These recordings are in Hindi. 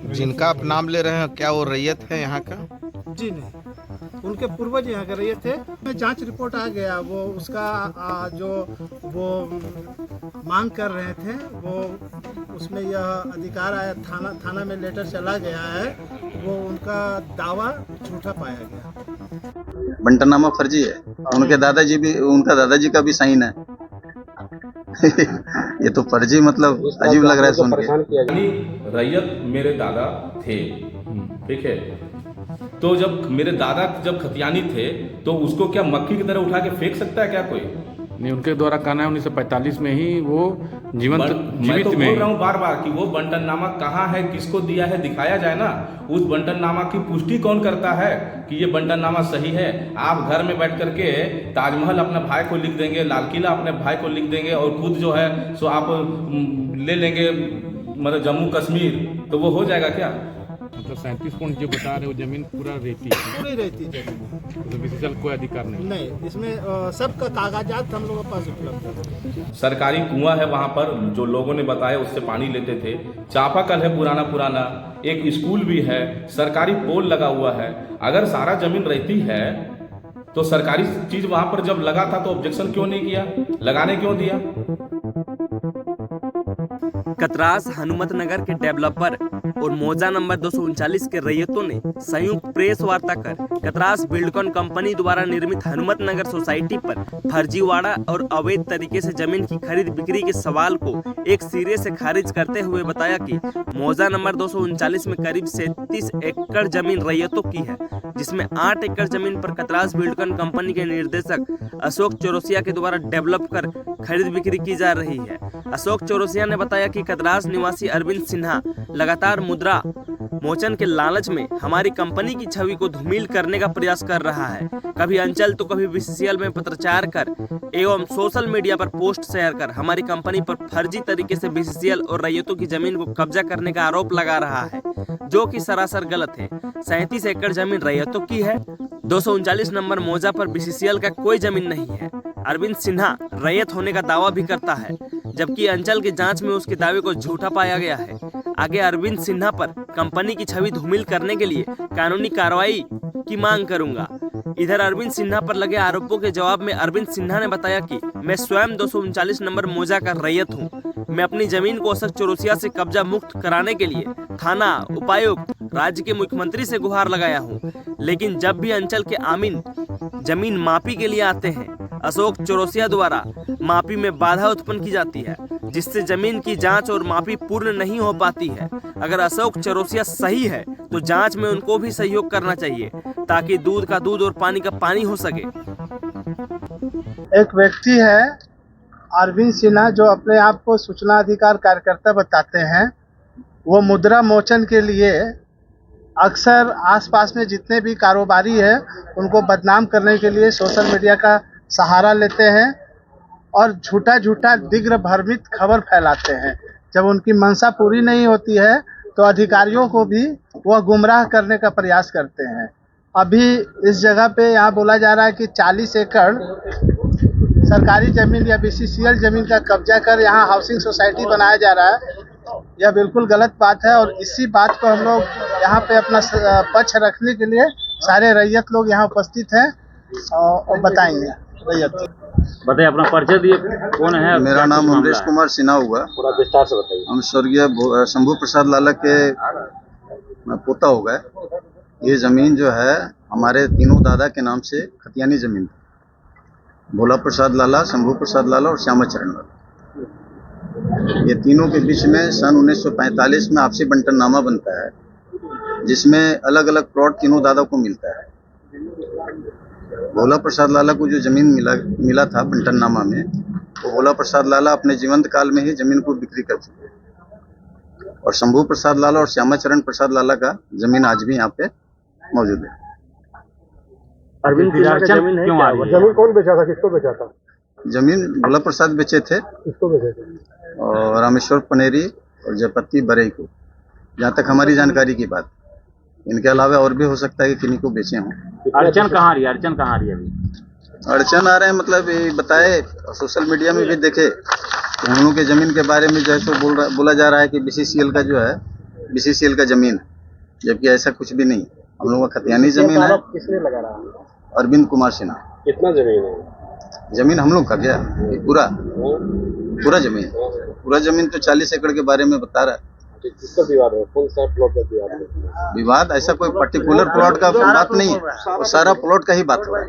जिनका आप नाम ले रहे हैं, क्या वो रैयत है यहाँ का? जी नहीं, उनके पूर्वज यहाँ के रहे थे। जांच रिपोर्ट आ गया, वो उसका जो वो मांग कर रहे थे, वो उसमें यह अधिकार आया, थाना में लेटर चला गया है, वो उनका दावा झूठा पाया गया। बंटनामा फर्जी है। उनके दादाजी भी, उनका दादाजी का भी साइन है। ये तो फर्जी, मतलब अजीब लग रहा है सुन के। रैयत मेरे दादा थे, ठीक है। तो जब मेरे दादा जब खतियानी थे तो उसको क्या मक्खी की तरह उठा के फेंक सकता है क्या कोई? नहीं, उनके द्वारा कहना है 1945 में ही वो मैं तो बोल रहा हूँ बार बार कि वो बंटननामा कहाँ है, किसको दिया है, दिखाया जाए ना। उस बंटननामा की पुष्टि कौन करता है कि ये बंटननामा सही है? आप घर में बैठ करके ताजमहल अपने भाई को लिख देंगे, लाल किला अपने भाई को लिख देंगे, और खुद जो है सो आप ले लेंगे मतलब जम्मू कश्मीर, तो वो हो जाएगा क्या? मतलब 37 पॉइंट जो बता रहे वो जमीन पूरा रहती है, पूरी रहती जमीन, तो बीसीसीएल कोई अधिकार नहीं। इसमें सबका कागजात हम लोगों के पास उपलब्ध है। सरकारी कुआं है वहां पर, जो लोगों ने बताया उससे पानी लेते थे। चापाकल है पुराना, एक स्कूल भी है, सरकारी पोल लगा हुआ है। अगर सारा जमीन रहती है तो सरकारी चीज वहां पर जब लगा था तो ऑब्जेक्शन क्यों नहीं किया, लगाने क्यों दिया? कतरास हनुमत नगर के डेवलपर और मौजा नंबर 239 के रैयतों ने संयुक्त प्रेस वार्ता कर कतरास बिल्डकॉन कंपनी द्वारा निर्मित हनुमत नगर सोसाइटी पर फर्जीवाड़ा और अवैध तरीके से जमीन की खरीद बिक्री के सवाल को एक सिरे से खारिज करते हुए बताया कि मौजा नंबर 239 में करीब 37 एकड़ जमीन रैयतों की है, जिसमें 8 एकड़ जमीन पर कतरास बिल्डकॉन कंपनी के निर्देशक अशोक चौरसिया के द्वारा डेवलप कर खरीद बिक्री की जा रही है। अशोक चौरसिया ने बताया कि कतरास निवासी अरविंद सिन्हा लगातार मुद्रा मोचन के लालच में हमारी कंपनी की छवि को धूमिल करने का प्रयास कर रहा है। कभी अंचल तो कभी बीसीसीएल में पत्रचार कर एवं सोशल मीडिया पर पोस्ट शेयर कर हमारी कंपनी पर फर्जी तरीके से बीसीसीएल और रैयतों की जमीन को कब्जा करने का आरोप लगा रहा है, जो कि सरासर गलत है। 37 एकड़ जमीन रैयतों की है, 239 नंबर मौजा पर बीसीसीएल का कोई जमीन नहीं है। अरविंद सिन्हा रैयत होने का दावा भी करता है, जबकि अंचल की जांच में उसके दावे को झूठा पाया गया है। आगे अरविंद सिन्हा पर कंपनी की छवि धूमिल करने के लिए कानूनी कार्रवाई की मांग करूंगा। इधर अरविंद सिन्हा पर लगे आरोपों के जवाब में अरविंद सिन्हा ने बताया कि मैं स्वयं 239 नंबर मौजा का रैयत हूं। मैं अपनी जमीन को अशोक चौरसिया से कब्जा मुक्त कराने के लिए थाना, उपायुक्त, राज्य के मुख्यमंत्री से गुहार लगाया हूं, लेकिन जब भी अंचल के आमीन जमीन मापी के लिए आते हैं, अशोक चौरसिया द्वारा मापी में बाधा उत्पन्न की जाती है, जिससे जमीन की जांच और मापी पूर्ण नहीं हो पाती है। अगर अशोक चौरसिया सही है तो जांच में उनको भी सहयोग करना चाहिए, ताकि दूध का दूध और पानी का पानी हो सके। एक व्यक्ति है अरविंद सिन्हा, जो अपने आप को सूचना अधिकार कार्यकर्ता बताते हैं। वो मुद्रा मोचन के लिए अक्सर आसपास में जितने भी कारोबारी है उनको बदनाम करने के लिए सोशल मीडिया का सहारा लेते हैं और झूठा दिग्र भ्रमित खबर फैलाते हैं। जब उनकी मंशा पूरी नहीं होती है तो अधिकारियों को भी वह गुमराह करने का प्रयास करते हैं। अभी इस जगह पे यहाँ बोला जा रहा है कि 40 एकड़ सरकारी जमीन या बीसीसीएल जमीन का कब्जा कर यहाँ हाउसिंग सोसाइटी बनाया जा रहा है। यह बिल्कुल गलत बात है और इसी बात को हम लोग यहाँ पे अपना पक्ष रखने के लिए सारे रैयत लोग यहाँ उपस्थित हैं और बताएंगे। रैयत बताइए, अपना परिचय दिए, कौन है? मेरा नाम अमरीश कुमार सिन्हा हुआ। थोड़ा विस्तार से बताइए। हम स्वर्गीय शंभू प्रसाद लाला के पोता हो गए। ये जमीन जो है हमारे तीनों दादा के नाम से खतियानी जमीन थी। भोला प्रसाद लाला, शंभू प्रसाद लाला और श्यामाचरण लाला। ये तीनों के बीच में सन 1945 में आपसी बंटननामा बनता है, जिसमें अलग अलग प्लॉट तीनों दादा को मिलता है। भोला प्रसाद लाला को जो जमीन मिला था बंटननामा में, वो भोला प्रसाद लाला अपने जीवंत काल में ही जमीन को बिक्री कर चुके हैं। और शंभू प्रसाद लाला और श्यामाचरण प्रसाद लाला का जमीन आज भी यहाँ पे मौजूद है। अरविंद सिन्हा का जमीन क्यों आ रही है? जमीन कौन बेचा था, किसको बेचा था? जमीन भोला प्रसाद बेचे थे, किसको बेचे थे? और रामेश्वर पनेरी और जयपति बरई को, जहाँ तक हमारी जानकारी की बात। इनके अलावा और भी हो सकता है कि किन्हीं को बेचे हों। अड़चन कहाँ आ रही है? अड़चन कहाँ आ रही है अभी? अड़चन आ रहे हैं मतलब ये बताए, सोशल मीडिया में भी देखे तो हम लोग के ज़मीन के बारे में जो है सो बोला जा रहा है कि बीसीसीएल का जो है बीसीसीएल का ज़मीन है, जबकि ऐसा कुछ भी नहीं। हम लोगों का खतियानी ज़मीन है। किसने लगा रहा है? अरविंद कुमार सिन्हा। कितना जमीन है? ज़मीन हम लोग का क्या ये पूरा ज़मीन तो 40 एकड़ के बारे में बता रहा है। किसका विवाद है? कौन सा प्लॉट का विवाद है? विवाद ऐसा कोई पर्टिकुलर प्लॉट का बात नहीं है, वो सारा प्लॉट का ही बात हो रहा है।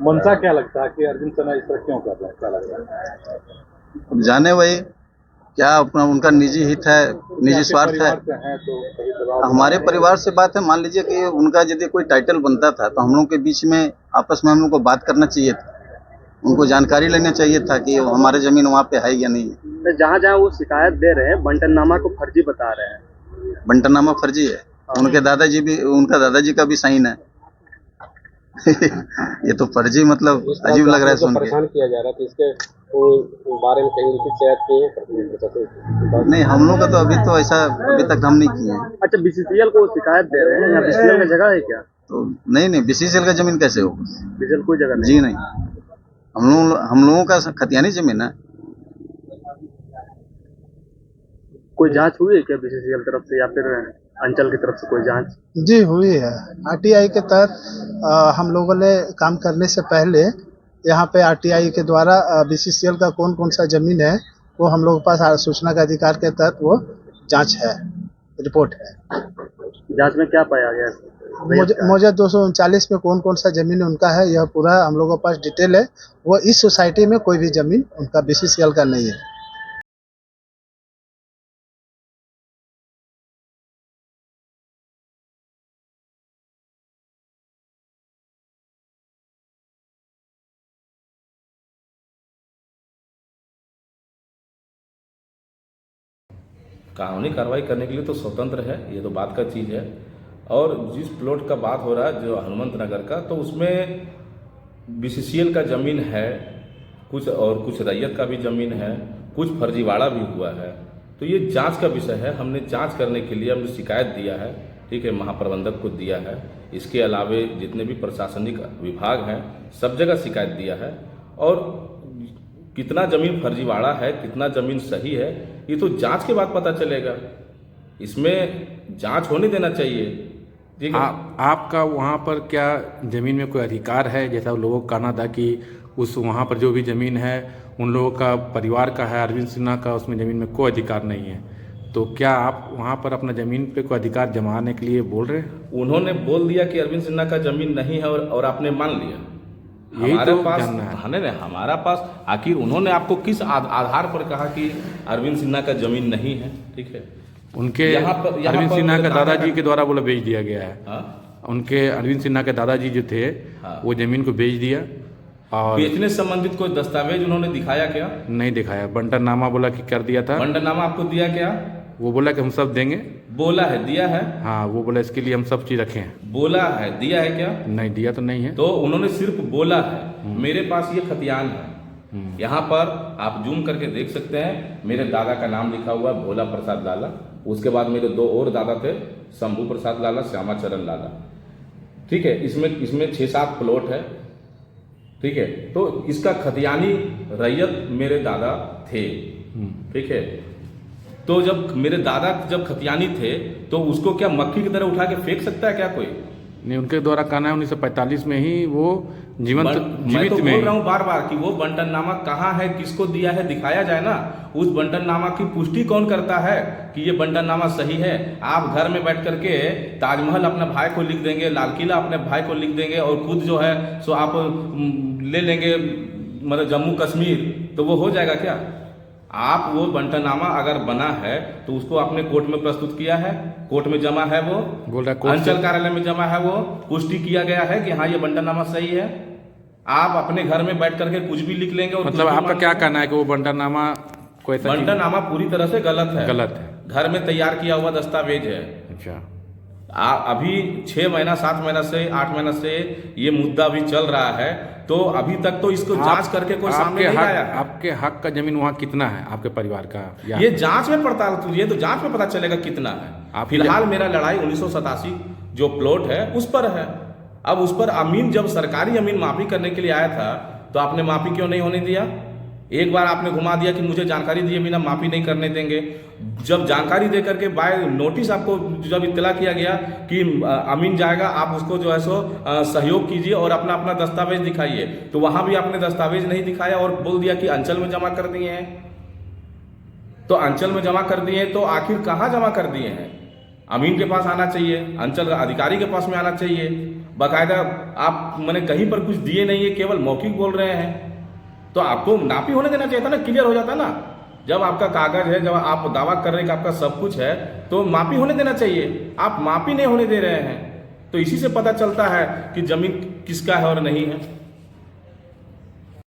मनसा क्या लगता है कि अरविंद सिन्हा इस तरह क्यों कर रहा है? क्या लगता है? अब जाने वही क्या अपना उनका निजी हित है, निजी स्वार्थ है। हमारे परिवार से बात है, मान लीजिए कि उनका यदि कोई टाइटल बनता था तो हम लोग के बीच में आपस में हम लोग को बात करना चाहिए था, उनको जानकारी लेना चाहिए था कि हमारे जमीन वहाँ पे है या नहीं है। जहाँ जहाँ वो शिकायत दे रहे हैं बंटननामा को फर्जी बता रहे हैं। बंटननामा फर्जी है, उनके उनका दादाजी का भी साइन है। ये तो फर्जी मतलब अजीब लग रहा है सुन के। परेशान किया जा रहा है तो इसके बारे में कहीं लिखित शिकायत नहीं, हम लोग का तो अभी तक हम नहीं किए हैं। अच्छा, बीसीसीएल को शिकायत दे रहे हैं, यहाँ बीसीसीएल का जगह है क्या? तो नहीं, बीसीसीएल का जमीन कैसे होगा? बीसीसीएल कोई जगह नहीं। जी नहीं, हम लोगों का खतियानी जमीन है। कोई जांच हुई है क्या बीसीसीएल तरफ से या फिर अंचल की तरफ से कोई जांच? जी हुई है। आरटीआई के तहत हम लोगों ने काम करने से पहले यहाँ पे आरटीआई के द्वारा बीसीसीएल का कौन कौन सा जमीन है वो हम लोगों के पास सूचना का अधिकार के तहत वो जांच है, रिपोर्ट है। जांच में क्या पाया गया? मौजा 239 में कौन कौन सा जमीन उनका है यह पूरा हम लोगों के पास डिटेल है। वो इस सोसाइटी में कोई भी जमीन उनका बीसीसीएल का नहीं है। कानूनी कार्रवाई करने के लिए तो स्वतंत्र है, ये तो बात का चीज़ है। और जिस प्लॉट का बात हो रहा है जो हनुमंत नगर का, तो उसमें बीसीसीएल का ज़मीन है कुछ, और कुछ रैयत का भी ज़मीन है, कुछ फर्जीवाड़ा भी हुआ है। तो ये जांच का विषय है। हमने जांच करने के लिए हमने शिकायत दिया है, ठीक है, महाप्रबंधक को दिया है। इसके अलावे जितने भी प्रशासनिक विभाग हैं सब जगह शिकायत दिया है। और कितना ज़मीन फर्जीवाड़ा है, कितना ज़मीन सही है, ये तो जांच के बाद पता चलेगा। इसमें जांच होने देना चाहिए, ठीक है। आपका वहाँ पर क्या ज़मीन में कोई अधिकार है? जैसा लोगों का कहना था कि उस वहाँ पर जो भी ज़मीन है उन लोगों का परिवार का है, अरविंद सिन्हा का उसमें ज़मीन में कोई अधिकार नहीं है। तो क्या आप वहाँ पर अपना ज़मीन पे कोई अधिकार जमाने के लिए बोल रहे हैं? उन्होंने बोल दिया कि अरविंद सिन्हा का ज़मीन नहीं है और आपने मान लिया। हमारे तो पास जानना है। नहीं, हमारा पास आखिर उन्होंने आपको किस आधार पर कहा कि अरविंद सिन्हा का ज़मीन नहीं है? ठीक है, उनके अरविंद सिन्हा के दादाजी के द्वारा बोला बेच दिया गया है। हाँ? उनके अरविंद सिन्हा के दादाजी जो थे वो ज़मीन को बेच दिया। और बेचने से संबंधित कोई दस्तावेज उन्होंने दिखाया क्या? नहीं दिखाया। बंटननामा बोला कि कर दिया था। बंटननामा आपको दिया क्या? वो बोला कि हम सब देंगे। बोला है, दिया है? हाँ, वो बोला इसके लिए हम सब चीज़ रखे हैं। बोला है, दिया है क्या? नहीं, दिया तो नहीं है। तो उन्होंने सिर्फ बोला है। मेरे पास ये खतियान है, यहाँ पर आप जूम करके देख सकते हैं। मेरे दादा का नाम लिखा हुआ है भोला प्रसाद लाला। उसके बाद मेरे दो और दादा थे, शंभू प्रसाद लाला, श्यामाचरण लाला। ठीक है, इसमें 6-7 प्लॉट है। ठीक है, तो इसका खतियानी रैयत मेरे दादा थे। ठीक है, तो जब मेरे दादा जब खतियानी थे तो उसको क्या मक्खी की तरह उठा के फेंक सकता है क्या कोई? नहीं, उनके द्वारा कहना है 1945 में ही वो जीवित मैं तो बोल रहा हूँ बार बार कि वो बंटननामा कहाँ है, किसको दिया है, दिखाया जाए ना। उस बंटननामा की पुष्टि कौन करता है कि ये बंटननामा सही है? आप घर में बैठ करके ताजमहल अपने भाई को लिख देंगे, लाल किला अपने भाई को लिख देंगे, और खुद जो है सो आप ले लेंगे मतलब जम्मू कश्मीर, तो वो हो जाएगा क्या? आप वो बंटननामा अगर बना है तो उसको आपने कोर्ट में प्रस्तुत किया है, कोर्ट में जमा है, वो बोल रहा अंचल कार्यालय में जमा है, वो पुष्टि किया गया है कि हाँ ये बंटननामा सही है। आप अपने घर में बैठ करके कुछ भी लिख लेंगे। और मतलब आपका क्या कहना है कि वो बंटननामा कोई ऐसा बंटननामा पूरी तरह से गलत है। गलत है, घर में तैयार किया हुआ दस्तावेज है। अच्छा, अभी 6 महीना 7 महीना से 8 महीना से ये मुद्दा भी चल रहा है, तो अभी तक तो इसको जांच करके कोई सामने नहीं आया। आपके हक का जमीन वहाँ कितना है आपके परिवार का? ये जांच में पड़ताल, ये तो जांच में पता चलेगा कितना है। फिलहाल मेरा लड़ाई 1987 जो प्लॉट है उस पर है। अब उस पर अमीन जब सरकारी अमीन माफी करने के लिए आया था तो आपने माफी क्यों नहीं होने दिया? एक बार आपने घुमा दिया कि मुझे जानकारी दिए बिना माफी नहीं करने देंगे। जब जानकारी दे करके बाय नोटिस आपको जब इत्तला किया गया कि अमीन जाएगा, आप उसको जो है सो सहयोग कीजिए और अपना अपना दस्तावेज दिखाइए, तो वहां भी आपने दस्तावेज नहीं दिखाया और बोल दिया कि अंचल में जमा कर दिए हैं। तो अंचल में जमा कर दिए हैं तो आखिर कहाँ जमा कर दिए हैं? अमीन के पास आना चाहिए, अंचल अधिकारी के पास में आना चाहिए। बाकायदा आप मैंने कहीं पर कुछ दिए नहीं है, केवल मौखिक बोल रहे हैं। तो आपको नापी होने देना चाहिए था ना, क्लियर हो जाता ना। जब आपका कागज है, जब आप दावा कर रहे हैं कि आपका सब कुछ है, तो मापी होने देना चाहिए। आप मापी नहीं होने दे रहे हैं, तो इसी से पता चलता है कि जमीन किसका है और नहीं है।